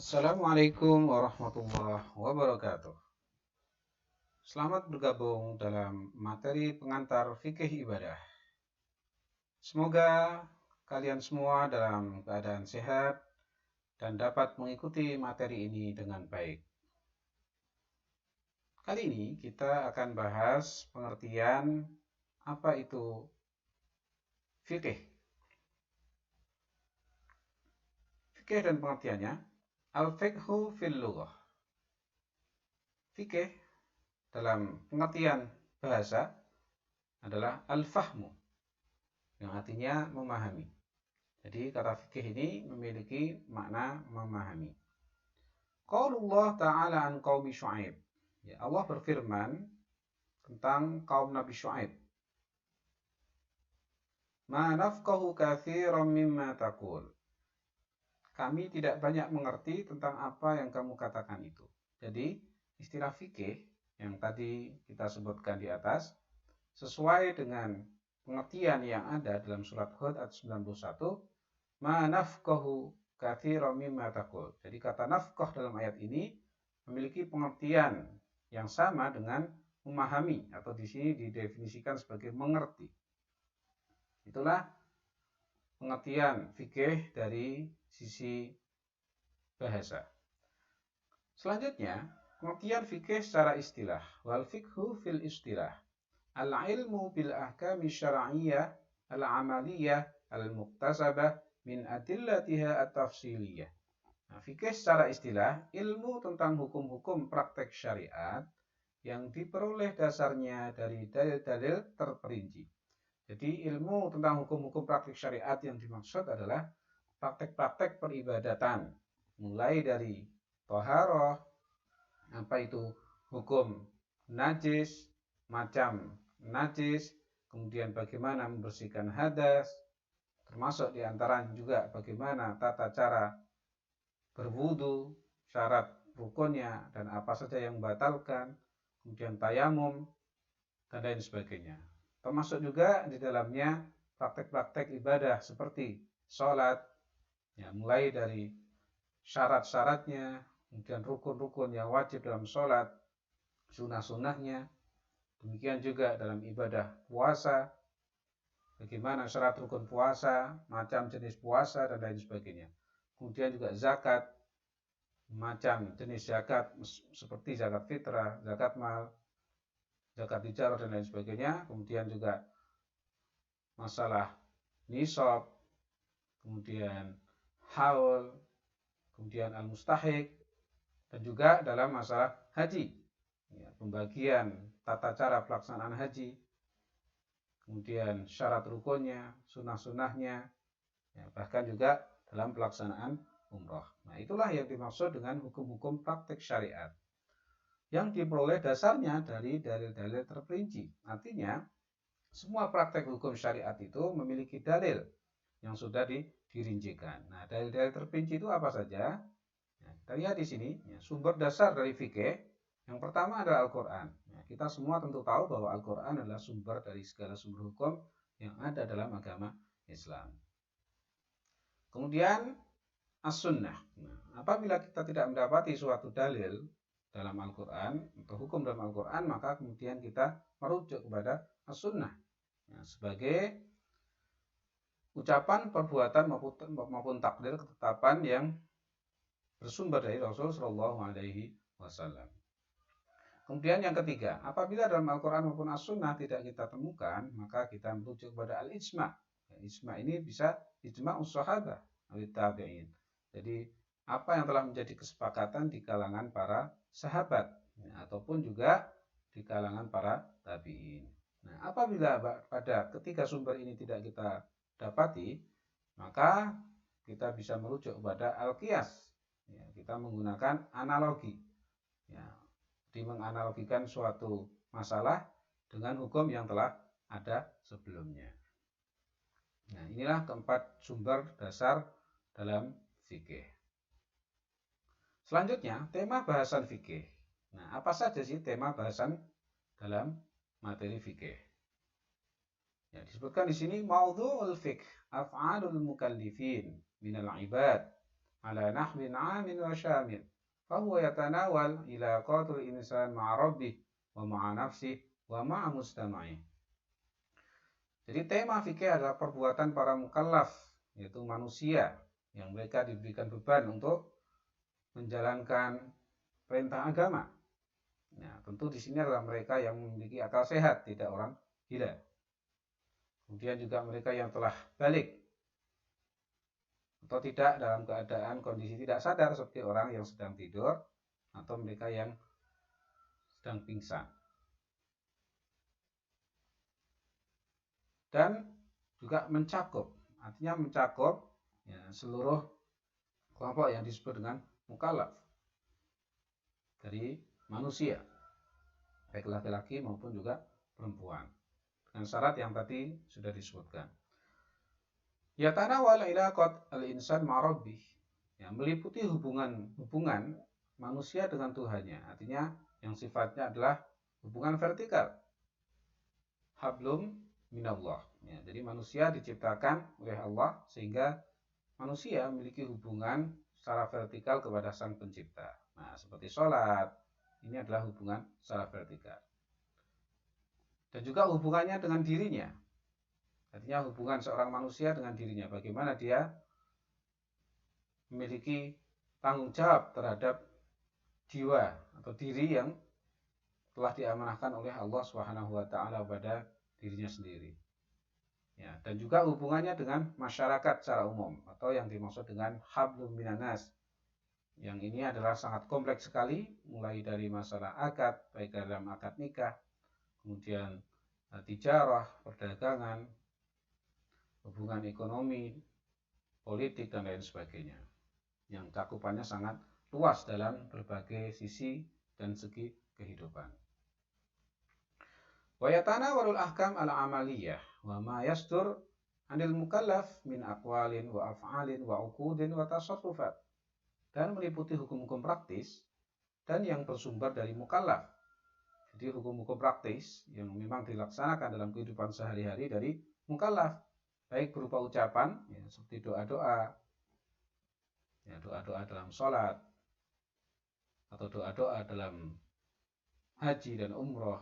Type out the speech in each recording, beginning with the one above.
Assalamualaikum warahmatullahi wabarakatuh. Selamat bergabung dalam materi pengantar fikih ibadah. Semoga kalian semua dalam keadaan sehat dan dapat mengikuti materi ini dengan baik. Kali ini kita akan bahas pengertian apa itu fikih. Fikih dan pengertiannya, al-fiqhu fil lughah. Fikih dalam pengertian bahasa adalah al-fahmu, yang artinya memahami. Jadi kata fikih ini memiliki makna memahami. Qaulullah ta'ala an qaumi Syu'aib. Ya, Allah berfirman tentang kaum Nabi Syu'aib. Ma nafqahu katsiran mimma taqul. Kami tidak banyak mengerti tentang apa yang kamu katakan itu. Jadi istilah fikih yang tadi kita sebutkan di atas sesuai dengan pengertian yang ada dalam surat Hud ayat 91, ma nafqahu katsiran mimma taqul. Jadi kata nafqah dalam ayat ini memiliki pengertian yang sama dengan memahami atau di sini didefinisikan sebagai mengerti. Itulah pengertian fikih dari sisi bahasa. Selanjutnya, pengertian fikih secara istilah. Wal fikhu fil istilah. Al-ilmu bil ahkami syar'iyyah al-amaliyah al-muktasabah min adillatiha at-tafsiliyah. Nah, fikih secara istilah, ilmu tentang hukum-hukum praktek syariat yang diperoleh dasarnya dari dalil-dalil terperinci. Jadi ilmu tentang hukum-hukum praktek syariat yang dimaksud adalah praktek-praktek peribadatan. Mulai dari thaharah, apa itu hukum najis, macam najis, kemudian bagaimana membersihkan hadas, termasuk diantaranya juga bagaimana tata cara berwudu, syarat rukunnya, dan apa saja yang membatalkan, kemudian tayamum, dan lain sebagainya. Termasuk juga di dalamnya praktek-praktek ibadah seperti sholat, ya, mulai dari syarat-syaratnya, kemudian rukun-rukun yang wajib dalam sholat, sunnah-sunnahnya, demikian juga dalam ibadah puasa, bagaimana syarat rukun puasa, macam jenis puasa, dan lain sebagainya. Kemudian juga zakat, macam jenis zakat seperti zakat fitrah, zakat mal, zakat ijarah, dan lain sebagainya. Kemudian juga masalah nisab, kemudian haul, kemudian al-mustahik, dan juga dalam masalah haji, ya, pembagian tata cara pelaksanaan haji, kemudian syarat rukunnya, sunnah-sunnahnya, ya, bahkan juga dalam pelaksanaan umroh. Nah, itulah yang dimaksud dengan hukum-hukum praktek syariat yang diperoleh dasarnya dari dalil-dalil terperinci. Artinya, semua praktek hukum syariat itu memiliki dalil yang sudah dirincikan. Nah, dalil-dalil terperinci itu apa saja? Ya, kita lihat di sini, ya, sumber dasar dari fikih yang pertama adalah Al-Quran. Ya, kita semua tentu tahu bahwa Al-Quran adalah sumber dari segala sumber hukum yang ada dalam agama Islam. Kemudian as-sunnah. Nah, apabila kita tidak mendapati suatu dalil dalam Al-Quran atau hukum dalam Al-Quran, maka kemudian kita merujuk kepada as-sunnah, ya, sebagai ucapan, perbuatan maupun takdir ketetapan yang bersumber dari Rasul Shallallahu Alaihi Wasallam. Kemudian yang ketiga, apabila dalam Al-Quran maupun As-Sunnah tidak kita temukan, maka kita merujuk kepada al-ijma. Ijma ini bisa ijma us-sahabah, tabi'in. Jadi apa yang telah menjadi kesepakatan di kalangan para sahabat, ya, ataupun juga di kalangan para tabi'in. Nah, apabila pada ketiga sumber ini tidak kita dapati, maka kita bisa merujuk kepada al-qiyas. Ya, kita menggunakan analogi. Ya, menganalogikan suatu masalah dengan hukum yang telah ada sebelumnya. Nah, inilah keempat sumber dasar dalam fikih. Selanjutnya, tema bahasan fikih. Nah, apa saja sih tema bahasan dalam materi fikih? Ya, disebutkan di sini maudhu'ul fiqh af'alul mukallifin minal ibad ala nahwin 'amin wa syamil. Fahuwa yatanawal ilaqatul insan ma'a rabbih wa ma'a nafsih wa ma'a mustama'i. Jadi tema fikih adalah perbuatan para mukallaf, yaitu manusia yang mereka diberikan beban untuk menjalankan perintah agama. Nah, tentu di sini adalah mereka yang memiliki akal sehat, tidak orang gila. Kemudian juga mereka yang telah balik atau tidak dalam keadaan kondisi tidak sadar seperti orang yang sedang tidur atau mereka yang sedang pingsan. Dan juga mencakup, artinya mencakup ya, seluruh kelompok yang disebut dengan mukallaf dari manusia, baik laki-laki maupun juga perempuan, dengan syarat yang tadi sudah disebutkan. Yatanawal ilaqat al-insan ma'rabbih, ya, meliputi hubungan manusia dengan Tuhannya, artinya yang sifatnya adalah hubungan vertikal. Hablum minallah, ya, jadi manusia diciptakan oleh Allah sehingga manusia memiliki hubungan secara vertikal kepada Sang Pencipta. Nah, seperti sholat, ini adalah hubungan secara vertikal. Dan juga hubungannya dengan dirinya. Artinya hubungan seorang manusia dengan dirinya. Bagaimana dia memiliki tanggung jawab terhadap jiwa atau diri yang telah diamanahkan oleh Allah SWT pada dirinya sendiri. Ya, dan juga hubungannya dengan masyarakat secara umum atau yang dimaksud dengan hablum minanas. Yang ini adalah sangat kompleks sekali, mulai dari masalah akad, baik dalam akad nikah, kemudian tijarah, perdagangan, hubungan ekonomi, politik, dan lain sebagainya. Yang cakupannya sangat luas dalam berbagai sisi dan segi kehidupan. Wa yatanawalul ahkam al-amaliyah wa ma yasdur anil mukallaf min aqwalin wa af'alin wa uqudin wa tasarrufat. Dan meliputi hukum-hukum praktis dan yang bersumber dari mukallaf. Jadi hukum-hukum praktis yang memang dilaksanakan dalam kehidupan sehari-hari dari mukallaf, baik berupa ucapan ya, seperti doa-doa, ya, doa-doa dalam sholat atau doa-doa dalam haji dan umroh.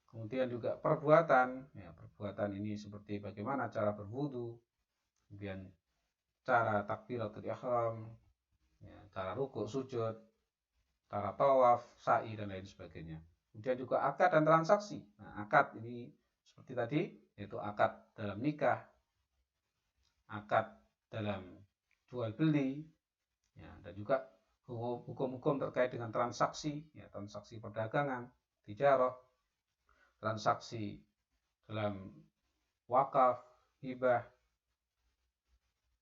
Kemudian juga perbuatan, ya, perbuatan ini seperti bagaimana cara berwudu, kemudian cara takbiratul ihram, ya, cara rukuk, sujud, cara tawaf, sa'i, dan lain sebagainya. Kemudian juga akad dan transaksi. Nah, akad ini seperti tadi, yaitu akad dalam nikah, akad dalam jual beli, ya, dan juga hukum-hukum terkait dengan transaksi, ya, transaksi perdagangan, tijarah, transaksi dalam wakaf, hibah,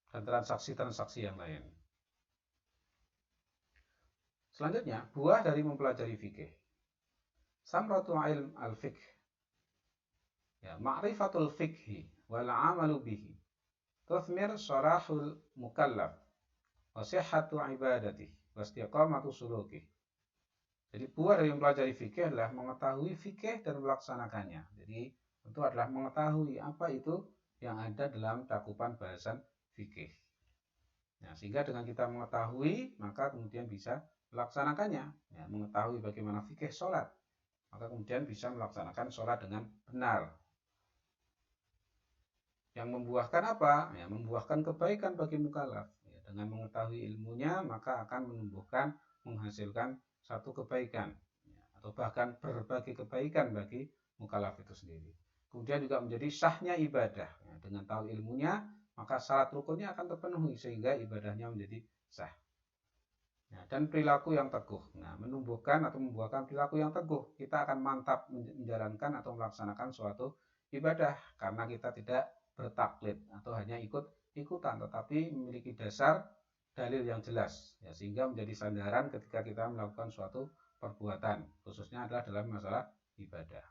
dan transaksi-transaksi yang lain. Selanjutnya, buah dari mempelajari fikih. Samratu ilm al-fiqh. Ya, ma'rifatul fiqhi wal 'amalu bihi. Tuthmir syarahul mukallaf wa sihhatu ibadatihi wa istiqamatu sulukih. Jadi buah dari mempelajari fikih adalah mengetahui fikih dan melaksanakannya. Jadi itu adalah mengetahui apa itu yang ada dalam cakupan bahasan fikih. Nah, sehingga dengan kita mengetahui, maka kemudian bisa melaksanakannya, ya, mengetahui bagaimana fikih sholat, maka kemudian bisa melaksanakan sholat dengan benar. Yang membuahkan apa? Ya, membuahkan kebaikan bagi mukallaf. Ya, dengan mengetahui ilmunya, maka akan menumbuhkan, menghasilkan satu kebaikan, ya, atau bahkan berbagai kebaikan bagi mukallaf itu sendiri. Kemudian juga menjadi sahnya ibadah. Ya, dengan tahu ilmunya, maka syarat rukunnya akan terpenuhi sehingga ibadahnya menjadi sah. Nah, dan perilaku yang teguh. Nah, menumbuhkan atau membuahkan perilaku yang teguh. Kita akan mantap menjalankan atau melaksanakan suatu ibadah karena kita tidak bertaklid atau hanya ikut-ikutan, tetapi memiliki dasar dalil yang jelas, ya, sehingga menjadi sandaran ketika kita melakukan suatu perbuatan, khususnya adalah dalam masalah ibadah.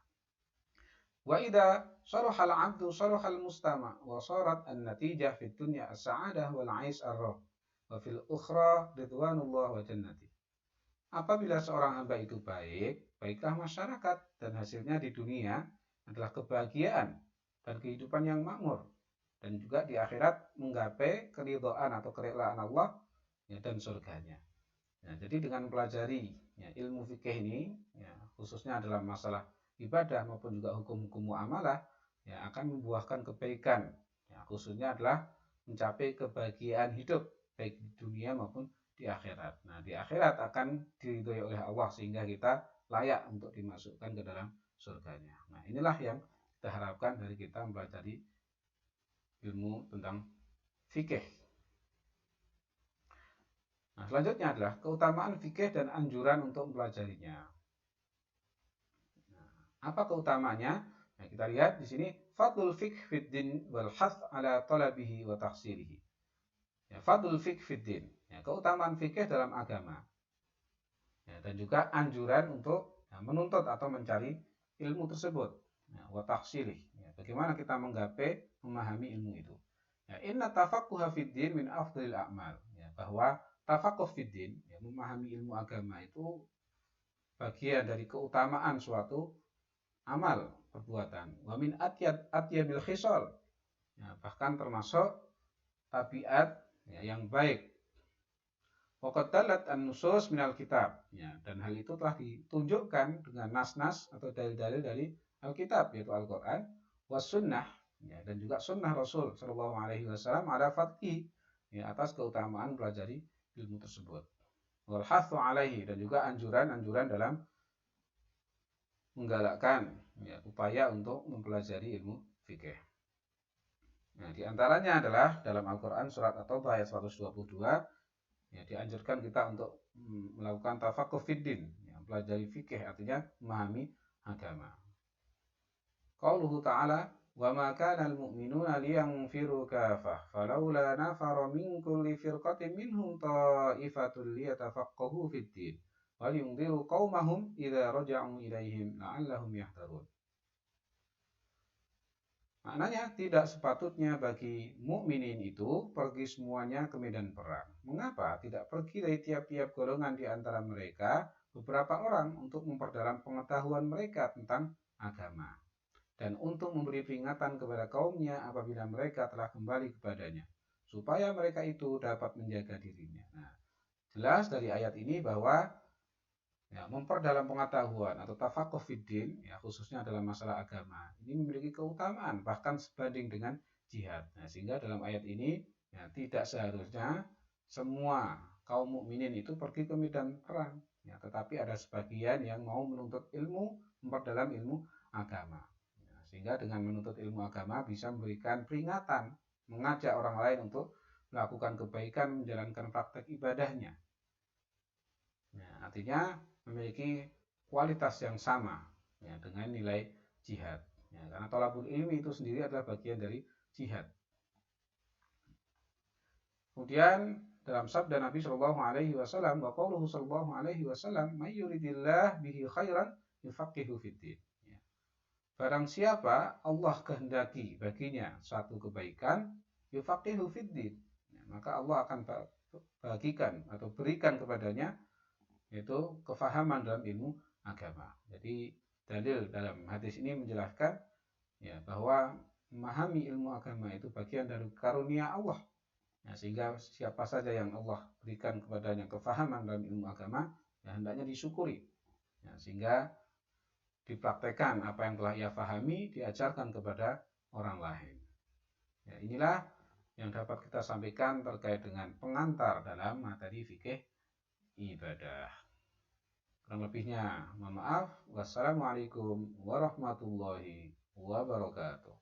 Wa idza sharahal 'abdu sharahal mustama' wa sharat an-natijah fid dunya as-sa'adah wal 'ais ar-rah wa fil ukhra ridwanullah wa jannati. Apabila seorang hamba itu baik, baiklah masyarakat dan hasilnya di dunia adalah kebahagiaan dan kehidupan yang makmur, dan juga di akhirat menggapai keridhaan atau kerelaan Allah ya, dan surganya. Ya, jadi dengan mempelajari ya, ilmu fikih ini ya, khususnya dalam masalah ibadah maupun juga hukum-hukum muamalah ya, akan membuahkan kebaikan ya, khususnya adalah mencapai kebahagiaan hidup baik di dunia maupun di akhirat. Nah, di akhirat akan diridhoi oleh Allah sehingga kita layak untuk dimasukkan ke dalam surganya. Nah, inilah yang kita harapkan dari kita mempelajari ilmu tentang fikih. Nah, selanjutnya adalah keutamaan fikih dan anjuran untuk mempelajarinya. Nah, apa keutamaannya? Nah, kita lihat di sini fadlul fiqh fid din wal hath ala talabihi wa taksirihi. Ya, fadlul fiqh fid din, ya, keutamaan fikih dalam agama. Ya, dan juga anjuran untuk ya, menuntut atau mencari ilmu tersebut. Ya, wa taksirih. Ya, bagaimana kita menggapai memahami ilmu itu. Ya, inna tafaqquha fid din min afdhalil a'mal. Ya, bahwa tafaqquh fid din, ya, memahami ilmu agama itu bagian dari keutamaan suatu amal perbuatan. Wa min atyabil khisal. Ya, bahkan termasuk tabiat ya, yang baik. Waqad dalat an-nusus minal kitab. Ya, dan hal itu telah ditunjukkan dengan nas-nas atau dalil-dalil dari Alkitab yaitu Al-Qur'an was sunnah ya, dan juga sunnah Rasul sallallahu alaihi wasallam ala fadhi ya, atas keutamaan pelajari ilmu tersebut. Wal hathu alaihi, dan juga anjuran-anjuran dalam menggalakkan ya, upaya untuk mempelajari ilmu fikih. Nah, di antaranya adalah dalam Al-Qur'an surat At-Taubah ayat 122 ya, dianjurkan kita untuk melakukan tafaqquh fiddin, ya, pelajari fikih artinya memahami agama. Qauluhu ta'ala wa ma kana al-mu'minuna liyanfiru kafah falawla nafara min kulli firqatin minhum ta'ifatun liyatafaqahu fiddin wal yunziru qaumahum idza raja'u ilaihim la'allahum yahdharun. Maknanya tidak sepatutnya bagi mukminin itu pergi semuanya ke medan perang. Mengapa tidak pergi dari tiap-tiap golongan di antara mereka beberapa orang untuk memperdalam pengetahuan mereka tentang agama dan untuk memberi peringatan kepada kaumnya apabila mereka telah kembali kepadanya supaya mereka itu dapat menjaga dirinya. Nah, jelas dari ayat ini bahwa ya, memperdalam pengetahuan atau tafaqquh fiddin ya, khususnya dalam masalah agama ini memiliki keutamaan bahkan sebanding dengan jihad. Nah, sehingga dalam ayat ini ya, tidak seharusnya semua kaum mukminin itu pergi ke medan perang ya, tetapi ada sebagian yang mau menuntut ilmu, memperdalam ilmu agama ya, sehingga dengan menuntut ilmu agama bisa memberikan peringatan, mengajak orang lain untuk melakukan kebaikan, menjalankan praktek ibadahnya. Nah, artinya memiliki kualitas yang sama ya, dengan nilai jihad ya, karena thalabul ilmi itu sendiri adalah bagian dari jihad. Kemudian dalam sabda Nabi Shallallahu Alaihi Wasallam, wa qauluhu Shallallahu Alaihi Wasallam, may yuridillah bihi khairan yufaqihu fiddin. Ya. Barang siapa Allah kehendaki baginya suatu kebaikan, yufaqihu fiddin, ya, maka Allah akan bagikan atau berikan kepadanya yaitu kefahaman dalam ilmu agama. Jadi dalil dalam hadis ini menjelaskan ya, bahwa memahami ilmu agama itu bagian dari karunia Allah. Ya, sehingga siapa saja yang Allah berikan kepadanya kefahaman dalam ilmu agama, ya, hendaknya disyukuri. Ya, sehingga dipraktekkan apa yang telah ia fahami, diajarkan kepada orang lain. Ya, inilah yang dapat kita sampaikan terkait dengan pengantar dalam materi fikih ibadah. Kurang lebihnya mohon maaf. Wassalamualaikum warahmatullahi wabarakatuh.